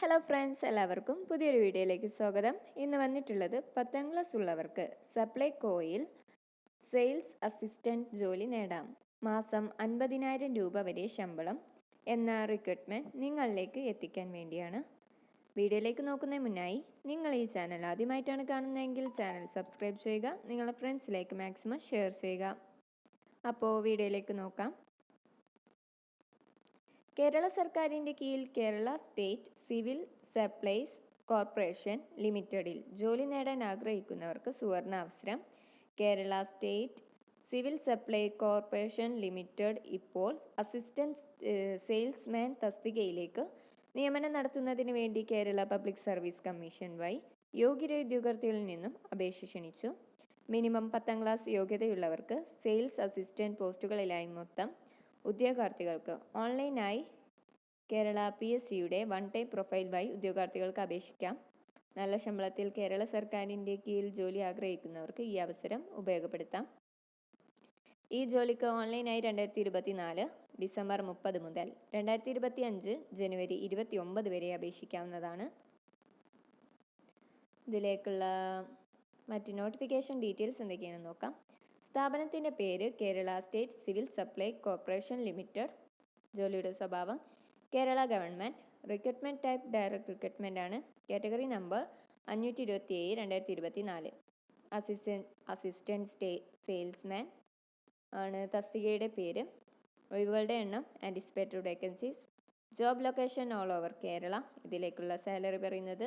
Hello friends, എല്ലാവർക്കും പുതിയൊരു വീഡിയോയിലേക്ക് സ്വാഗതം. ഇന്ന് വന്നിട്ടുള്ളത് 10ാം ക്ലാസ് ഉള്ളവർക്ക് സപ്ലൈകോയിൽ സെയിൽസ് അസിസ്റ്റന്റ് ജോലി നേടാം. മാസം 50,000 രൂപ വരെ ശമ്പളം എന്ന റിക്രൂട്ട്മെന്റ് നിങ്ങളിലേക്ക് എത്തിക്കാൻ വേണ്ടിയാണ്. വീഡിയോയിലേക്ക് നോക്കുന്നതിന് മുന്നായി നിങ്ങൾ ഈ ചാനൽ ആദ്യമായിട്ടാണ് കാണുന്നതെങ്കിൽ ചാനൽ സബ്സ്ക്രൈബ് ചെയ്യുക, നിങ്ങളുടെ ഫ്രണ്ട്സിലേക്ക് മാക്സിമം ഷെയർ ചെയ്യുക. അപ്പോൾ വീഡിയോയിലേക്ക് നോക്കാം. കേരള സർക്കാരിൻ്റെ കീഴിൽ Kerala state civil supplies corporation ലിമിറ്റഡിൽ ജോലി നേടാൻ ആഗ്രഹിക്കുന്നവർക്ക് സുവർണ അവസരം. Kerala state civil supply corporation limited ഇപ്പോൾ അസിസ്റ്റന്റ് സെയിൽസ്മാൻ തസ്തികയിലേക്ക് നിയമനം നടത്തുന്നതിന് വേണ്ടി കേരള പബ്ലിക് സർവീസ് കമ്മീഷൻ വഴി യോഗ്യരായ ഉദ്യോഗാർത്ഥികളിൽ നിന്നും അപേക്ഷ ക്ഷണിച്ചു. മിനിമം 10ാം ക്ലാസ് യോഗ്യതയുള്ളവർക്ക് സെയിൽസ് അസിസ്റ്റന്റ് പോസ്റ്റുകളിലായി മൊത്തം ഉദ്യോഗാർത്ഥികൾക്ക് ഓൺലൈനായി കേരള PSCയുടെ വൺ ടൈം പ്രൊഫൈൽ വഴി ഉദ്യോഗാർത്ഥികൾക്ക് അപേക്ഷിക്കാം. നല്ല ശമ്പളത്തിൽ കേരള സർക്കാരിൻ്റെ കീഴിൽ ജോലി ആഗ്രഹിക്കുന്നവർക്ക് ഈ അവസരം ഉപയോഗപ്പെടുത്താം. ഈ ജോലിക്ക് ഓൺലൈനായി 2024 ഡിസംബർ 30 മുതൽ 2025 ജനുവരി 29 വരെ അപേക്ഷിക്കാവുന്നതാണ്. ഇതിലേക്കുള്ള മറ്റ് നോട്ടിഫിക്കേഷൻ ഡീറ്റെയിൽസ് എന്തൊക്കെയാണെന്ന് നോക്കാം. സ്ഥാപനത്തിൻ്റെ പേര് Kerala state civil supply corporation limited. ജോലിയുടെ സ്വഭാവം Kerala government. Recruitment type direct recruitment ആണ്. Category number 527/2024. അസിസ്റ്റൻറ്റ് സെയിൽസ്മാൻ ആണ് തസ്തികയുടെ പേര്. ഒഴിവുകളുടെ എണ്ണം anticipated vacancies. Job location all over Kerala. ഇതിലേക്കുള്ള സാലറി പറയുന്നത്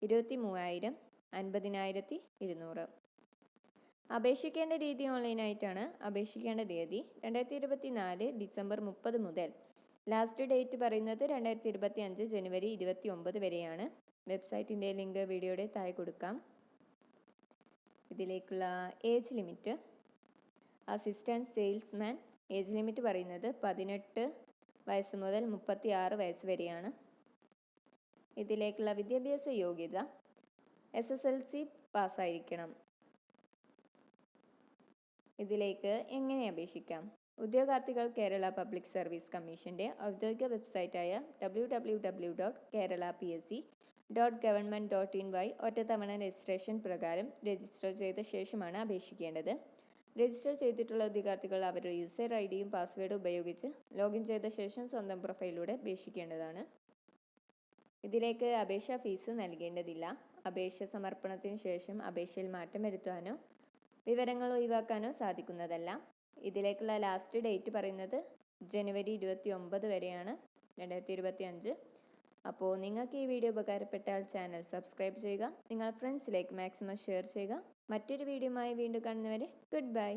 23,000, 50,200. അപേക്ഷിക്കേണ്ട രീതി ഓൺലൈനായിട്ടാണ്. അപേക്ഷിക്കേണ്ട തീയതി 2024 ഡിസംബർ 30 മുതൽ ലാസ്റ്റ് ഡേറ്റ് പറയുന്നത് 2025 ജനുവരി 29 വരെയാണ്. വെബ്സൈറ്റിൻ്റെ ലിങ്ക് വീഡിയോയുടെ താഴെ കൊടുക്കാം. ഇതിലേക്കുള്ള age limit assistant salesman age limit പറയുന്നത് 18 വയസ്സ് മുതൽ 36 വയസ്സ് വരെയാണ്. ഇതിലേക്കുള്ള വിദ്യാഭ്യാസ യോഗ്യത SSLC പാസ്സായിരിക്കണം. ഇതിലേക്ക് എങ്ങനെ അപേക്ഷിക്കാം? ഉദ്യോഗാർത്ഥികൾ കേരള പബ്ലിക് സർവീസ് കമ്മീഷൻ്റെ ഔദ്യോഗിക വെബ്സൈറ്റായ www.keralapsc.government.in വഴി ഒറ്റത്തവണ രജിസ്ട്രേഷൻ പ്രകാരം രജിസ്റ്റർ ചെയ്ത ശേഷമാണ് അപേക്ഷിക്കേണ്ടത്. രജിസ്റ്റർ ചെയ്തിട്ടുള്ള ഉദ്യോഗാർത്ഥികൾ അവരുടെ യൂസർ ID-യും പാസ്വേഡും ഉപയോഗിച്ച് ലോഗിൻ ചെയ്ത ശേഷം സ്വന്തം പ്രൊഫൈലിലൂടെ അപേക്ഷിക്കേണ്ടതാണ്. ഇതിലേക്ക് അപേക്ഷാ ഫീസ് നൽകേണ്ടതില്ല. അപേക്ഷ സമർപ്പണത്തിന് ശേഷം അപേക്ഷയിൽ മാറ്റം വരുത്താനോ വിവരങ്ങൾ ഒഴിവാക്കാനോ സാധിക്കുന്നതല്ല. ഇതിലേക്കുള്ള ലാസ്റ്റ് ഡേറ്റ് പറയുന്നത് ജനുവരി 29 വരെയാണ് 2025. അപ്പോൾ നിങ്ങൾക്ക് ഈ വീഡിയോ ഉപകാരപ്പെട്ടാൽ ചാനൽ സബ്സ്ക്രൈബ് ചെയ്യുക, നിങ്ങളുടെ ഫ്രണ്ട്സിലേക്ക് മാക്സിമം ഷെയർ ചെയ്യുക. മറ്റൊരു വീഡിയോയുമായി വീണ്ടും കാണുന്നവരെ ഗുഡ് ബൈ.